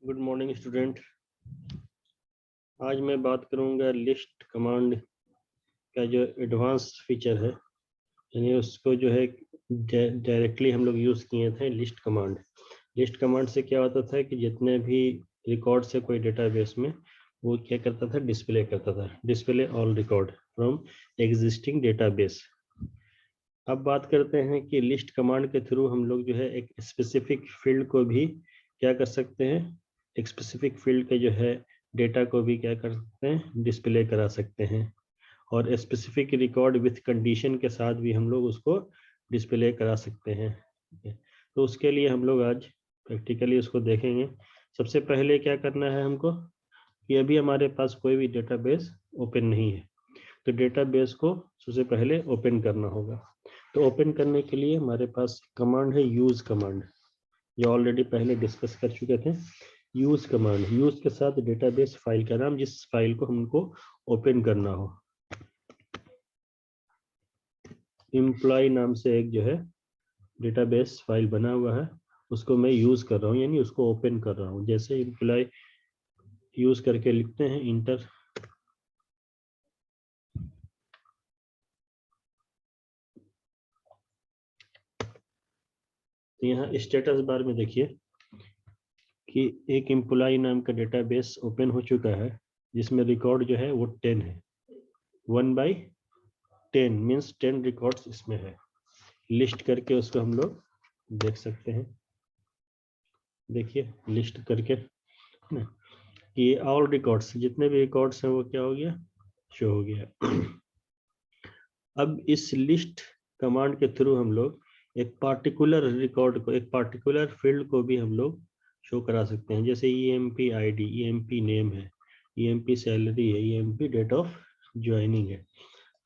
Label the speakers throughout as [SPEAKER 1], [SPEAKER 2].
[SPEAKER 1] Good morning student. आज मैं बात करूंगा लिस्ट कमांड का जो एडवांस फीचर है, यानी उसको जो है डायरेक्टली हम लोग यूज़ किए थे। लिस्ट कमांड से क्या होता था कि जितने भी रिकॉर्ड से कोई डेटाबेस में, वो क्या करता था, display all record from existing database. अब बात करते हैं कि लिस्ट कमांड के थ्रू हम लोग जो है एक स्पेसिफिक फील्ड को भी क्या कर सकते हैं, एक स्पेसिफिक फील्ड के जो है डेटा को भी क्या कर सकते हैं, डिस्प्ले करा सकते हैं। और स्पेसिफिक रिकॉर्ड विथ कंडीशन के साथ भी हम लोग उसको डिस्प्ले करा सकते हैं। तो उसके लिए हम लोग आज प्रैक्टिकली उसको देखेंगे। सबसे पहले क्या करना है हमको कि अभी हमारे पास कोई भी डेटाबेस ओपन नहीं है, तो डेटाबेस को सबसे पहले ओपन करना होगा। तो ओपन करने के लिए हमारे पास कमांड है यूज कमांड, जो ऑलरेडी पहले डिस्कस कर चुके थे। यूज कमांड, यूज के साथ डेटाबेस फाइल का नाम, जिस फाइल को हमको ओपन करना हो। एम्प्लॉय नाम से एक जो है डेटाबेस फाइल बना हुआ है, उसको मैं यूज कर रहा हूँ, यानी उसको ओपन कर रहा हूँ। जैसे एम्प्लॉय यूज करके लिखते हैं इंटर, तो यहाँ स्टेटस बार में देखिए कि एक एम्प्लॉय नाम का डेटाबेस ओपन हो चुका है, जिसमें रिकॉर्ड जो है वो 10 है। 1/10 मीन्स 10 रिकॉर्ड्स इसमें है। लिस्ट करके उसको हम लोग देख सकते हैं। देखिए लिस्ट करके ना, ये ऑल रिकॉर्ड्स, जितने भी रिकॉर्ड्स हैं वो क्या हो गया, शो हो गया। अब इस लिस्ट कमांड के थ्रू हम लोग एक पार्टिकुलर रिकॉर्ड को, एक पार्टिकुलर फील्ड को भी हम लोग शो करा सकते हैं। जैसे EMP ID, EMP नेम है, EMP सैलरी है, EMP डेट ऑफ ज्वाइनिंग है।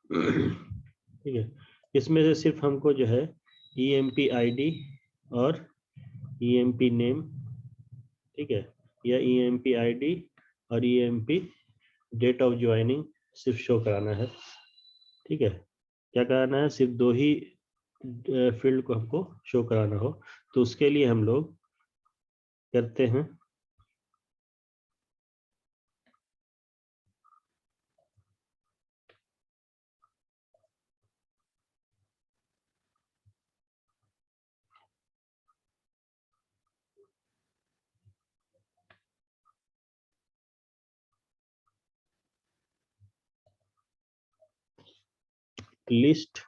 [SPEAKER 1] ठीक है, इसमें से सिर्फ हमको जो है EMP ID और EMP नेम, ठीक है, या EMP ID और EMP डेट ऑफ ज्वाइनिंग सिर्फ शो कराना है। ठीक है, क्या कराना है, सिर्फ दो ही फील्ड को हमको शो कराना हो। तो उसके लिए हम लोग करते हैं list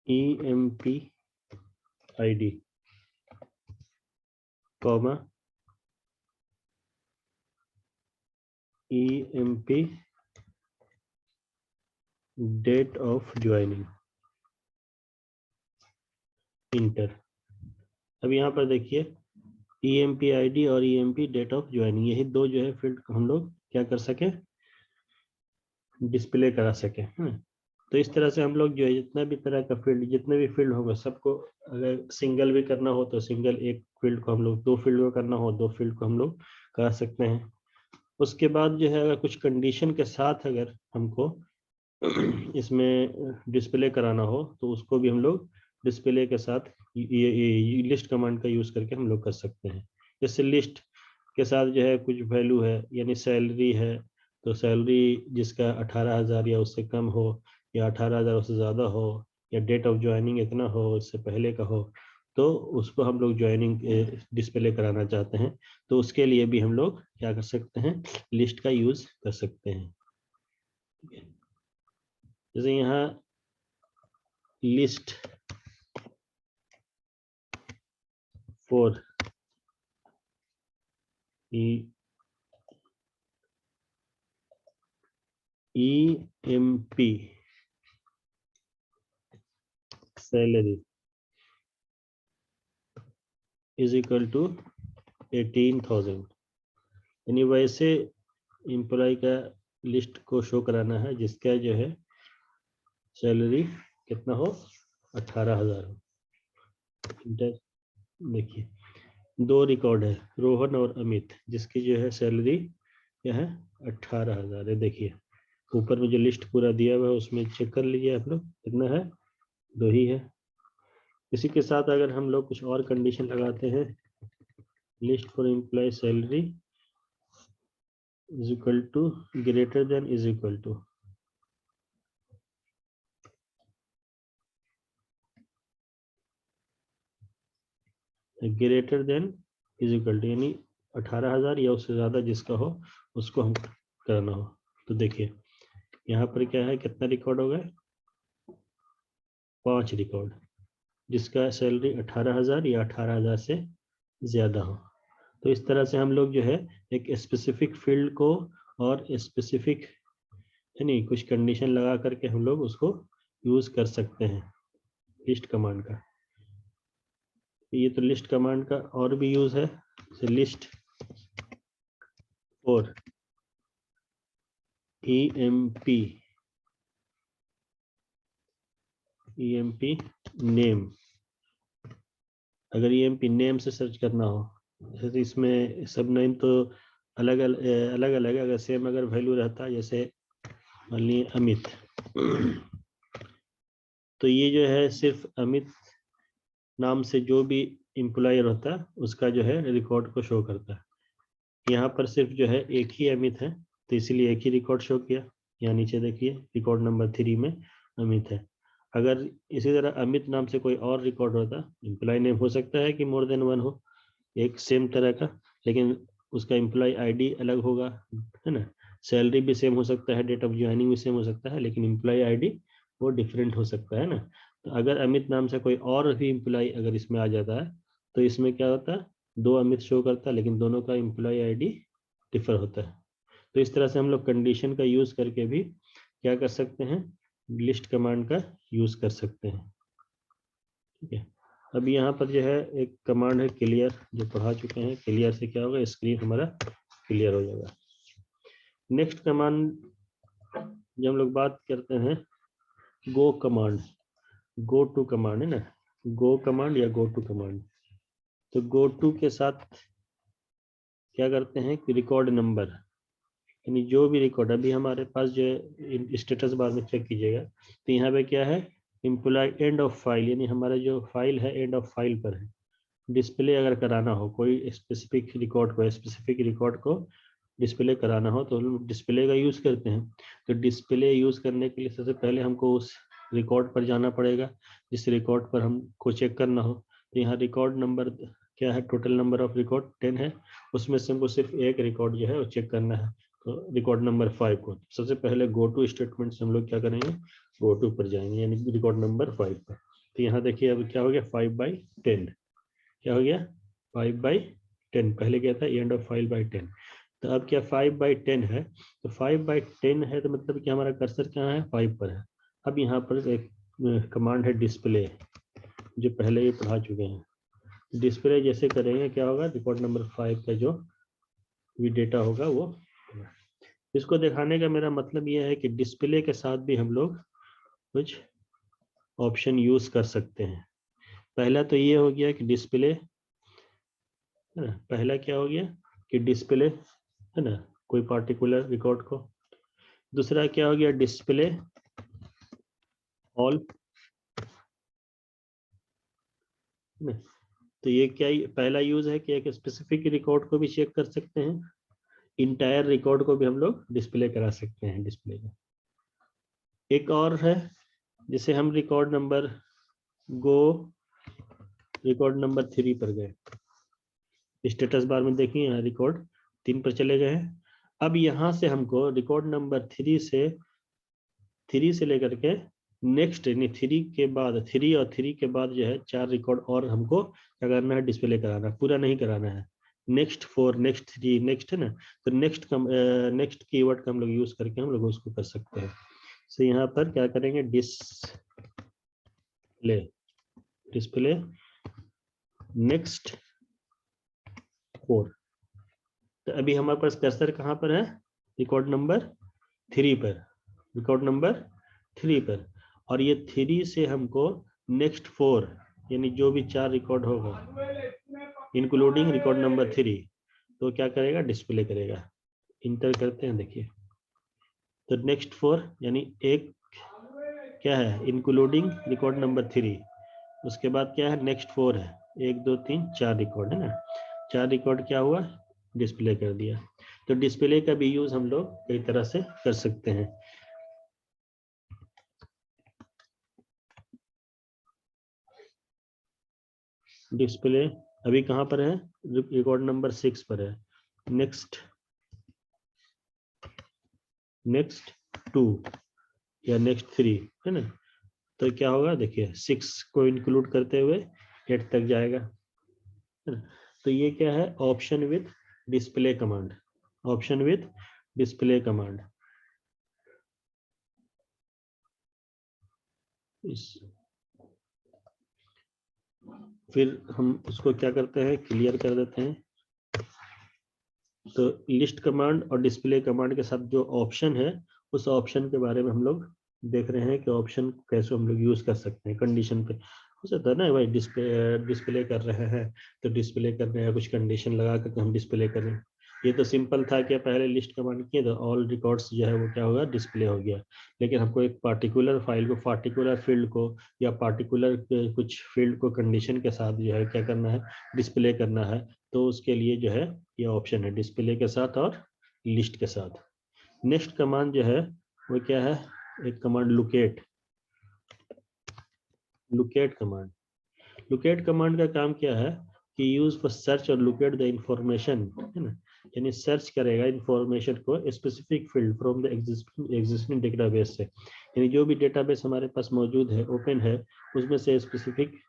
[SPEAKER 1] EMP ID comma EMP date of joining, enter. अब यहाँ पर देखिए EMP ID और EMP डेट ऑफ ज्वाइनिंग, यही दो जो है फील्ड को हम लोग क्या कर सके, डिस्प्ले करा सके। तो इस तरह से हम लोग जो है जितना भी तरह का फील्ड, जितने भी फील्ड होंगे सबको, अगर सिंगल भी करना हो तो सिंगल एक फील्ड को हम लोग, दो फील्ड को करना हो दो फील्ड को हम लोग कर सकते हैं। उसके बाद जो है अगर कुछ कंडीशन के साथ अगर हमको इसमें डिस्प्ले कराना हो तो उसको भी हम लोग डिस्प्ले के साथ ये लिस्ट कमांड का यूज करके हम लोग कर सकते हैं। जैसे लिस्ट के साथ जो है कुछ वैल्यू है, यानी सैलरी है, तो सैलरी जिसका 18,000 या उससे कम हो, या 18,000 उससे ज़्यादा हो, या डेट ऑफ ज्वाइनिंग इतना हो, इससे पहले का हो, तो उसको हम लोग ज्वाइनिंग डिस्प्ले कराना चाहते हैं। तो उसके लिए भी हम लोग क्या कर सकते हैं, लिस्ट का यूज कर सकते हैं। जैसे यहाँ list for EMP salary is equal to 18,000, यानी वैसे एम्प्लॉय का लिस्ट को शो कराना है जिसका जो है सैलरी कितना हो, 18,000 हो। देखिए दो रिकॉर्ड है, रोहन और अमित, जिसकी जो है सैलरी क्या है, 18,000 है। देखिए ऊपर में जो लिस्ट पूरा दिया हुआ है उसमें चेक कर लीजिए आप लोग, कितना है, दो ही है। इसी के साथ अगर हम लोग कुछ और कंडीशन लगाते हैं, list for employ salary is equal to greater than is equal to, greater than is equal to यानी 18,000 या उससे ज्यादा जिसका हो उसको हम कराना हो। तो देखिए यहाँ पर क्या है, कितना रिकॉर्ड हो गए, 5 रिकॉर्ड, जिसका सैलरी 18,000 या 18,000 से ज्यादा हो। तो इस तरह से हम लोग जो है एक स्पेसिफिक फील्ड को और स्पेसिफिक यानी कुछ कंडीशन लगा करके हम लोग उसको यूज कर सकते हैं लिस्ट कमांड का। ये तो लिस्ट कमांड का और भी यूज है, जैसे लिस्ट फॉर EMP नेम, अगर EMP नेम से सर्च करना हो, जैसे तो इसमें सब नेम तो अलग अलग है, अगर सेम अगर वैल्यू रहता जैसे मान लीजिए अमित तो ये जो है सिर्फ अमित नाम से जो भी एम्प्लॉयर होता है उसका जो है रिकॉर्ड को शो करता है। यहाँ पर सिर्फ जो है एक ही अमित है तो इसीलिए एक ही रिकॉर्ड शो किया। यहाँ नीचे देखिए रिकॉर्ड नंबर 3 में अमित है। अगर इसी तरह अमित नाम से कोई और रिकॉर्ड होता, एम्प्लॉय नेम हो सकता है कि मोर देन वन हो एक सेम तरह का, लेकिन उसका एम्प्लॉय ID अलग होगा, है ना, सैलरी भी सेम हो सकता है, डेट ऑफ ज्वाइनिंग भी सेम हो सकता है, लेकिन एम्प्लॉय ID वो डिफरेंट हो सकता है ना। तो अगर अमित नाम से कोई और भी एम्प्लॉय अगर इसमें आ जाता है तो इसमें क्या होता है, 2 अमित शो करता है लेकिन दोनों का एम्प्लॉय ID डिफर होता है। तो इस तरह से हम लोग कंडीशन का यूज करके भी क्या कर सकते हैं, लिस्ट कमांड का यूज कर सकते हैं। ठीक है, अभी यहाँ पर जो है एक कमांड है क्लियर, जो पढ़ा चुके हैं, क्लियर से क्या होगा, स्क्रीन हमारा क्लियर हो जाएगा। नेक्स्ट कमांड जब हम लोग बात करते हैं go command, go to command है ना, गो कमांड या गो टू कमांड। तो गो टू के साथ क्या करते हैं कि रिकॉर्ड नंबर, यानी जो भी रिकॉर्ड अभी हमारे पास जो है स्टेटस बार में चेक कीजिएगा तो यहाँ पे क्या है, एम्प्लॉय एंड ऑफ फाइल, यानी हमारा जो फाइल है एंड ऑफ फाइल पर है। डिस्प्ले अगर कराना हो कोई स्पेसिफिक रिकॉर्ड को डिस्प्ले कराना हो तो हम डिस्प्ले का यूज करते हैं। तो डिस्प्ले यूज करने के लिए सबसे पहले हमको उस रिकॉर्ड पर जाना पड़ेगा जिस रिकॉर्ड पर हमको चेक करना हो। तो यहाँ रिकॉर्ड नंबर क्या है, टोटल नंबर ऑफ रिकॉर्ड 10 है, उसमें से हमको सिर्फ एक रिकॉर्ड जो है वो चेक करना है, तो रिकॉर्ड नंबर 5 को सबसे पहले गो टू स्टेटमेंट से हम लोग क्या करेंगे, गो टू पर जाएंगे यानी रिकॉर्ड नंबर 5 पर। तो यहाँ देखिए अब क्या हो गया 5/10, क्या हो गया 5/10, पहले क्या था एंड ऑफ फाइल बाई 10। तो अब क्या 5/10 है, तो 5/10 है तो मतलब कि हमारा कर्सर कहाँ है, 5 पर है। अब यहाँ पर एक कमांड है डिस्प्ले, जो पहले ही पढ़ा चुके हैं। डिस्प्ले जैसे करेंगे क्या होगा, रिकॉर्ड नंबर 5 का जो भी डेटा होगा वो, इसको दिखाने का मेरा मतलब ये है कि डिस्प्ले के साथ भी हम लोग कुछ ऑप्शन यूज कर सकते हैं। पहला तो ये हो गया कि डिस्प्ले है ना, पहला क्या हो गया कि डिस्प्ले है ना कोई पार्टिकुलर रिकॉर्ड को, दूसरा क्या हो गया डिस्प्ले ऑल, तो ये क्या पहला यूज है कि एक स्पेसिफिक रिकॉर्ड को भी चेक कर सकते हैं, इंटायर रिकॉर्ड को भी हम लोग डिस्प्ले करा सकते हैं डिस्प्ले का। एक और है जिसे हम रिकॉर्ड नंबर 3 पर गए, स्टेटस बार में देखिए यहाँ रिकॉर्ड 3 पर चले गए हैं। अब यहाँ से हमको रिकॉर्ड नंबर 3 से लेकर के नेक्स्ट यानी 3 के बाद 3 और 3 के बाद जो है 4 रिकॉर्ड और हमको क्या करना है, डिस्प्ले कराना, पूरा नहीं कराना है, नेक्स्ट 4 नेक्स्ट 3 नेक्स्ट है ना। तो नेक्स्ट कीवर्ड का हम लोग यूज करके हम लोग उसको कर सकते हैं। तो यहाँ पर क्या करेंगे, डिस्प्ले नेक्स्ट 4। तो अभी हमारे पास कर्सर कहाँ पर है, रिकॉर्ड नंबर 3 पर, रिकॉर्ड नंबर 3 पर, और ये 3 से हमको नेक्स्ट 4 यानी जो भी 4 रिकॉर्ड होगा इंक्लूडिंग रिकॉर्ड नंबर 3 तो क्या करेगा, डिस्प्ले करेगा। इंटर करते हैं देखिए, तो नेक्स्ट 4 यानी एक क्या है इंक्लूडिंग रिकॉर्ड नंबर 3, उसके बाद क्या है, नेक्स्ट 4 है, 1 2 3 4 रिकॉर्ड है ना, 4 रिकॉर्ड क्या हुआ, डिस्प्ले कर दिया। तो डिस्प्ले का भी यूज हम लोग कई तरह से कर सकते हैं। डिस्प्ले अभी कहाँ पर है, रिकॉर्ड नंबर 6 पर है। नेक्स्ट 2 या नेक्स्ट 3 है ना, तो क्या होगा देखिए, 6 को इंक्लूड करते हुए 8 तक जाएगा, है ना? तो ये क्या है, option with display command, option with display command. फिर हम उसको क्या करते हैं, क्लियर कर देते हैं। तो लिस्ट कमांड और डिस्प्ले कमांड के साथ जो ऑप्शन है, उस ऑप्शन के बारे में हम लोग देख रहे हैं कि ऑप्शन कैसे हम लोग यूज कर सकते हैं कंडीशन पे। हो सकता है ना भाई, डिस्प्ले कर रहे हैं तो डिस्प्ले कर रहे हैं, कुछ कंडीशन लगा करके हम डिस्प्ले करें। ये तो सिंपल था कि पहले लिस्ट कमांड किए तो ऑल रिकॉर्ड्स जो है वो क्या होगा, डिस्प्ले हो गया। लेकिन हमको एक पार्टिकुलर फाइल को, पार्टिकुलर फील्ड को या पार्टिकुलर कुछ फील्ड को कंडीशन के साथ जो है क्या करना है, डिस्प्ले करना है। तो उसके लिए जो है ये ऑप्शन है, डिस्प्ले के साथ और लिस्ट के साथ। नेक्स्ट कमांड जो है वो क्या है, एक command locate, locate command. Locate command का काम क्या है कि यूज फॉर सर्च और लुकेट द इंफॉर्मेशन, है ना, यानी सर्च करेगा इंफॉर्मेशन को specific field from the existing database से, यानी जो भी डेटाबेस हमारे पास मौजूद है, ओपन है, उसमें से स्पेसिफिक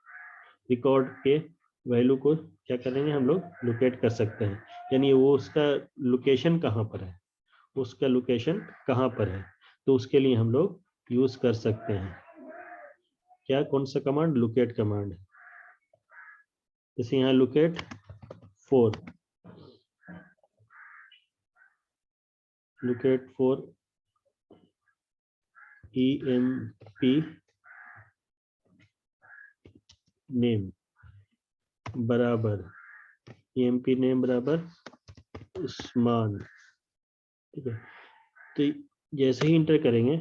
[SPEAKER 1] रिकॉर्ड के वैल्यू को क्या करेंगे, हम लोग लोकेट कर सकते हैं। यानी वो उसका लोकेशन कहाँ पर है, उसका लोकेशन कहाँ पर है, तो उसके लिए हम लोग यूज कर सकते हैं क्या, कौन सा कमांड, लोकेट कमांड। जैसे यहाँ लोकेट 4, लोकेट 4 EMP नेम बराबर, EMP नेम बराबर उस्मान, ठीक है। तो जैसे ही इंटर करेंगे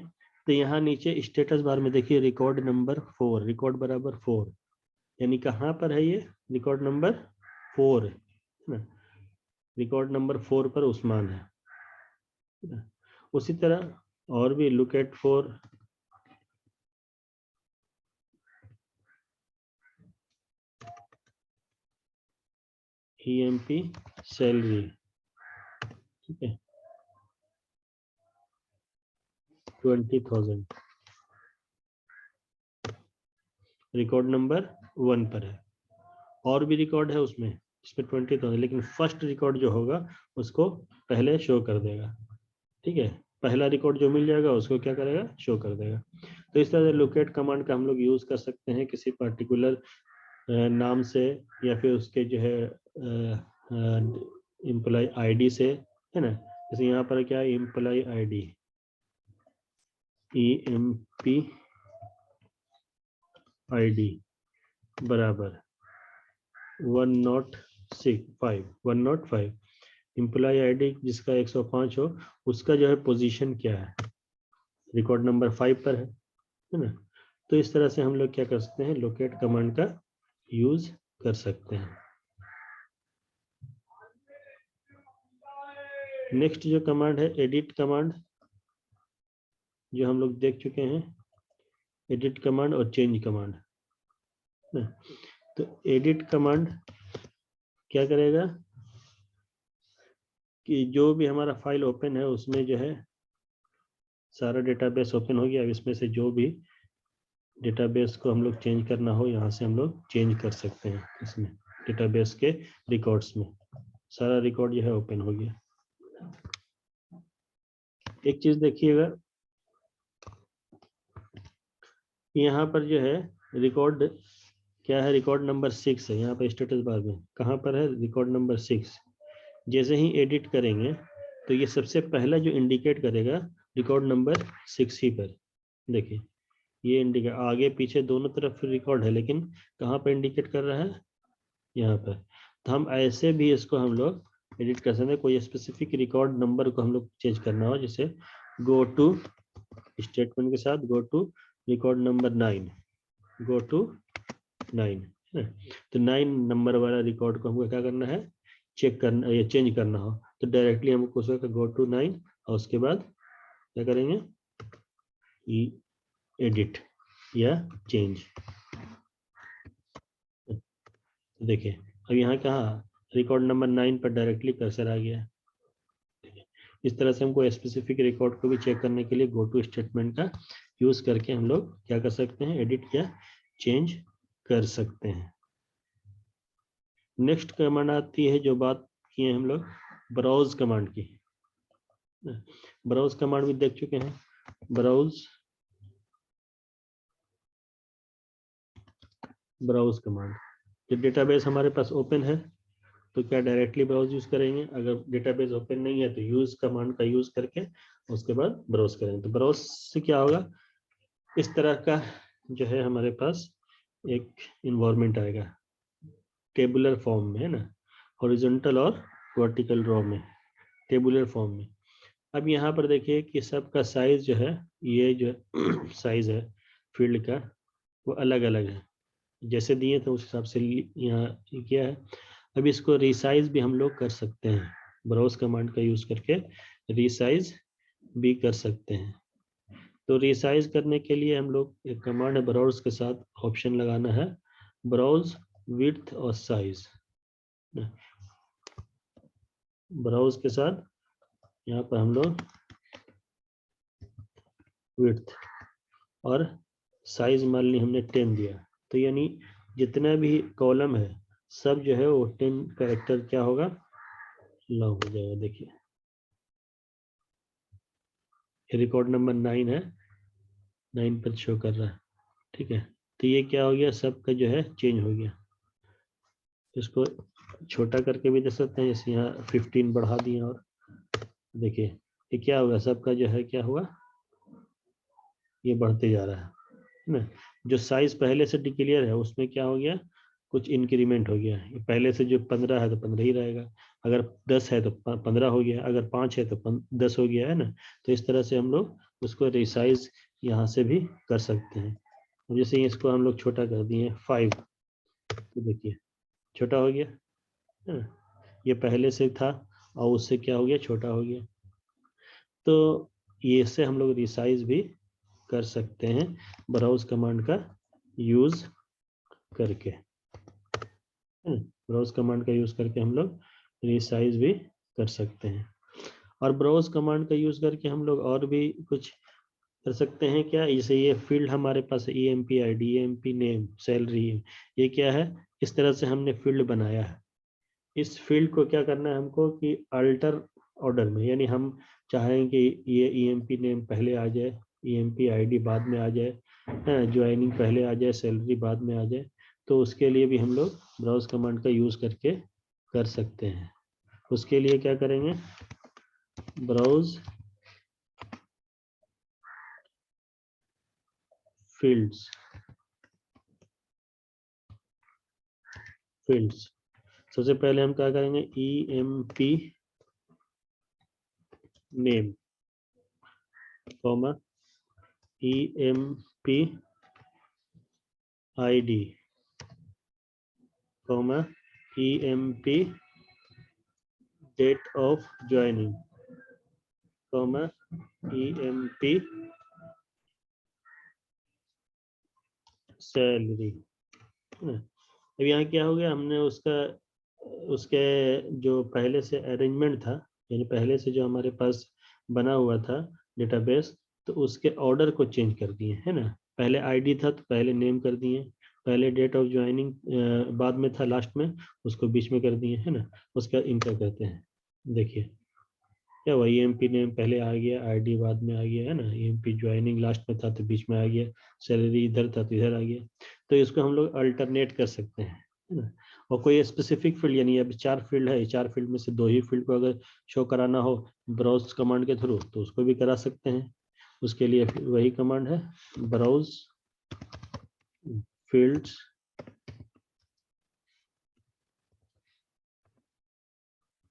[SPEAKER 1] तो यहाँ नीचे स्टेटस बार में देखिए रिकॉर्ड नंबर 4, रिकॉर्ड बराबर 4, यानी कहाँ पर है ये, रिकॉर्ड नंबर 4 है ना, रिकॉर्ड नंबर 4 पर उस्मान है ना? उसी तरह और भी लोकेट 4 EMP सैलरी, ठीक है, 20,000 रिकॉर्ड नंबर 1 पर है। और भी रिकॉर्ड है उसमें, इसमें 20,000, लेकिन फर्स्ट रिकॉर्ड जो होगा उसको पहले शो कर देगा, ठीक है। पहला रिकॉर्ड जो मिल जाएगा उसको क्या करेगा, शो कर देगा। तो इस तरह से लोकेट कमांड का हम लोग यूज कर सकते हैं किसी पर्टिकुलर नाम से, या फिर उसके जो है एम्प्लॉय आईडी से, है ना। जैसे यहाँ पर क्या है, एम्प्लॉय आईडी EMP ID बराबर 105 एम्प्लॉय आईडी जिसका 105 हो, उसका जो है पोजीशन क्या है, रिकॉर्ड नंबर 5 पर है ना। तो इस तरह से हम लोग क्या कर सकते हैं, लोकेट कमांड का यूज कर सकते हैं। नेक्स्ट जो कमांड है एडिट कमांड, जो हम लोग देख चुके हैं, एडिट कमांड और चेंज कमांड। तो एडिट कमांड क्या करेगा कि जो भी हमारा फाइल ओपन है उसमें जो है सारा डेटाबेस ओपन हो गया। अब इसमें से जो भी डेटाबेस को हम लोग चेंज करना हो, यहाँ से हम लोग चेंज कर सकते हैं। इसमें डेटाबेस के रिकॉर्ड्स में सारा रिकॉर्ड जो है ओपन हो गया। एक चीज देखिएगा, यहाँ पर जो है रिकॉर्ड क्या है, रिकॉर्ड नंबर 6 है यहाँ पर स्टेटस बार में, कहाँ पर है, रिकॉर्ड नंबर 6। जैसे ही एडिट करेंगे तो ये सबसे पहला जो इंडिकेट करेगा रिकॉर्ड नंबर 6 ही पर। देखिए ये इंडिकेट, आगे पीछे दोनों तरफ रिकॉर्ड है, लेकिन कहाँ पर इंडिकेट कर रहा है, यहाँ पर। तो हम ऐसे भी इसको हम लोग एडिट कर सकते हैं, कोई स्पेसिफिक रिकॉर्ड नंबर को हम लोग चेंज करना हो, जैसे गो टू स्टेटमेंट के साथ go to record number 9, go to 9 है ना। तो 9 नंबर वाला रिकॉर्ड को हमको क्या करना है, चेक करना या चेंज करना हो तो डायरेक्टली हमको उसका गो टू 9 और उसके बाद क्या करेंगे, एडिट या चेंज। तो देखिए अब यहाँ कहा रिकॉर्ड नंबर 9 पर डायरेक्टली कर्सर आ गया। इस तरह से हमको स्पेसिफिक रिकॉर्ड को भी चेक करने के लिए गो टू स्टेटमेंट का यूज करके हम लोग क्या कर सकते हैं, एडिट या चेंज कर सकते हैं। नेक्स्ट कमांड आती है जो बात किए हम लोग ब्राउज कमांड की। ब्राउज कमांड भी देख चुके हैं। ब्राउज कमांड, जब डेटाबेस हमारे पास ओपन है तो क्या डायरेक्टली ब्राउज यूज करेंगे, अगर डेटाबेस ओपन नहीं है तो यूज कमांड का यूज करके उसके बाद ब्राउज करेंगे। तो ब्राउज से क्या होगा, इस तरह का जो है हमारे पास एक इन्वायरमेंट आएगा टेबुलर फॉर्म में, है ना, हॉरिजॉन्टल और वर्टिकल रो में, टेबुलर फॉर्म में। अब यहाँ पर देखिए कि सबका साइज जो है, ये जो साइज है फील्ड का वो अलग अलग है, जैसे दिए थे उस हिसाब से यहाँ किया है। अब इसको रिसाइज भी हम लोग कर सकते हैं, ब्राउज कमांड का यूज करके रिसाइज भी कर सकते हैं। तो रिसाइज करने के लिए हम लोग एक कमांड है ब्राउज के साथ ऑप्शन लगाना है, ब्राउज विड्थ और साइज। ब्राउज के साथ यहाँ पर हम लोग विड्थ और साइज मान ली हमने 10 दिया, तो यानी जितना भी कॉलम है सब जो है वो 10 कैरेक्टर क्या होगा, लॉन्ग हो जाएगा। देखिए रिकॉर्ड नंबर 9 है, 9 पर शो कर रहा है, ठीक है। तो ये क्या हो गया, सबका जो है चेंज हो गया। इसको छोटा करके भी दे सकते हैं, जैसे यहाँ 15 बढ़ा दिए और देखिए ये क्या होगा, सबका जो है क्या हुआ, ये बढ़ते जा रहा है ना। जो साइज पहले से डिक्लेयर है उसमें क्या हो गया, कुछ इंक्रीमेंट हो गया। पहले से जो 15 है तो 15 ही रहेगा, अगर 10 है तो 15 हो गया, अगर 5 है तो 10 हो गया, है ना। तो इस तरह से हम लोग उसको रिसाइज यहाँ से भी कर सकते हैं। जैसे इसको हम लोग छोटा कर दिए 5, तो देखिए छोटा हो गया, है ना। ये पहले से था और उससे क्या हो गया, छोटा हो गया। तो ये इससे हम लोग रिसाइज भी कर सकते हैं ब्राउज कमांड का यूज करके। ब्राउज कमांड का यूज करके हम लोग रिसाइज भी कर सकते हैं। और ब्राउज कमांड का यूज करके हम लोग और भी कुछ कर सकते हैं क्या, जैसे ये फील्ड हमारे पास EMP ID, EMP name, salary, ये क्या है, इस तरह से हमने फील्ड बनाया है। इस फील्ड को क्या करना है हमको कि अल्टर ऑर्डर में, यानी हम चाहें कि ये EMP नेम पहले आ जाए, EMP ID बाद में आ जाए, ज्वाइनिंग पहले आ जाए, सैलरी बाद में आ जाए। तो उसके लिए भी हम लोग ब्राउज कमांड का यूज करके कर सकते हैं। उसके लिए क्या करेंगे, ब्राउज फील्ड्स, सबसे पहले हम क्या करेंगे, EMP name comma EMP ID comma EMP date of joining comma EMP salary. अब यहाँ क्या हो गया, हमने उसके जो पहले से अरेंजमेंट था, यानी पहले से जो हमारे पास बना हुआ था डेटाबेस, तो उसके ऑर्डर को चेंज कर दिए, है ना। पहले आईडी था तो पहले नेम कर दिए, पहले डेट ऑफ ज्वाइनिंग बाद में था लास्ट में, उसको बीच में कर दिए, है ना। उसका इंटर करते हैं, देखिए क्या हुआ, EMP नेम पहले आ गया, आईडी बाद में आ गया, है ना। EMP ज्वाइनिंग लास्ट में था तो बीच में आ गया, सैलरी इधर था तो इधर आ गया। तो इसको हम लोग अल्टरनेट कर सकते हैं, है ना। और कोई स्पेसिफिक फील्ड, यानी अब 4 फील्ड है, 4 फील्ड में से 2 ही फील्ड को अगर शो कराना हो ब्राउज कमांड के थ्रू तो उसको भी करा सकते हैं। उसके लिए वही कमांड है, browse fields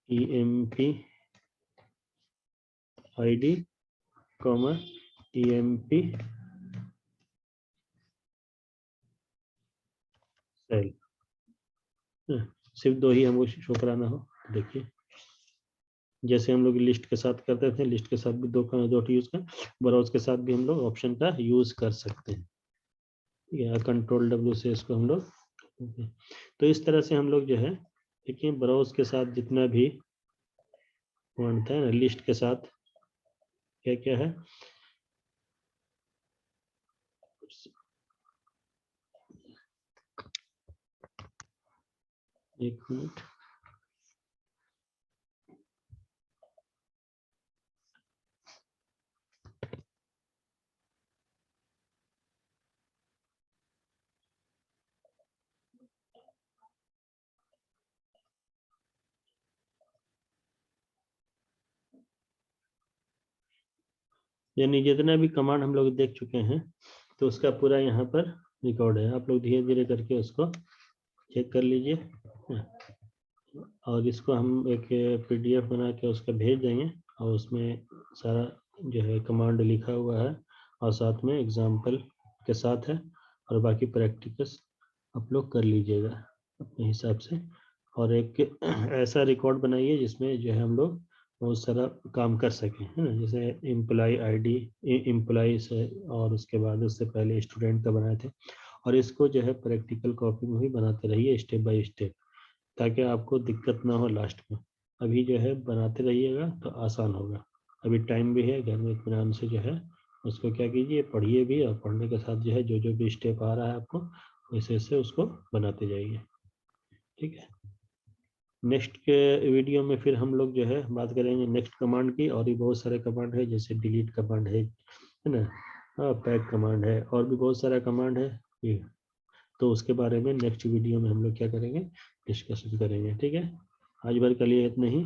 [SPEAKER 1] EMP ID comma EMP file, सिर्फ 2 ही हमको शो कराना हो। देखिए जैसे हम लोग लिस्ट के साथ करते थे, लिस्ट के साथ भी दो यूज का, ब्राउज के साथ भी हम लोग ऑप्शन का यूज कर सकते हैं। ठीक है, कंट्रोल W से इसको हम लोग, तो इस तरह से हम लोग जो है देखिए ब्राउज के साथ जितना भी बनता है ना, लिस्ट के साथ क्या क्या है, एक मिनट, यानी जितना भी कमांड हम लोग देख चुके हैं तो उसका पूरा यहाँ पर रिकॉर्ड है। आप लोग धीरे धीरे करके उसको चेक कर लीजिए, और इसको हम एक PDF बना के उसका भेज देंगे, और उसमें सारा जो है कमांड लिखा हुआ है, और साथ में एग्जाम्पल के साथ है, और बाकी प्रैक्टिकस आप लोग कर लीजिएगा अपने हिसाब से। और एक ऐसा रिकॉर्ड बनाइए जिसमें जो है हम लोग बहुत सारा काम कर सकें, है ना, जैसे एम्प्लॉय ID, एम्प्लॉय से, और उसके बाद उससे पहले स्टूडेंट का बनाए थे, और इसको जो है प्रैक्टिकल कॉपी में भी बनाते रहिए स्टेप बाय स्टेप, ताकि आपको दिक्कत ना हो लास्ट में। अभी जो है बनाते रहिएगा तो आसान होगा। अभी टाइम भी है, घर में इत्मीनान से जो है उसको क्या कीजिए, पढ़िए भी, और पढ़ने के साथ जो है जो जो भी स्टेप आ रहा है आपको वैसे वैसे उसको बनाते जाइए। ठीक है, नेक्स्ट के वीडियो में फिर हम लोग जो है बात करेंगे नेक्स्ट कमांड की, और भी बहुत सारे कमांड है, जैसे डिलीट कमांड है ना, पैक कमांड है, और भी बहुत सारा कमांड है ये, तो उसके बारे में नेक्स्ट वीडियो में हम लोग क्या करेंगे, डिस्कशन करेंगे। ठीक है, आज भर के लिए इतना ही।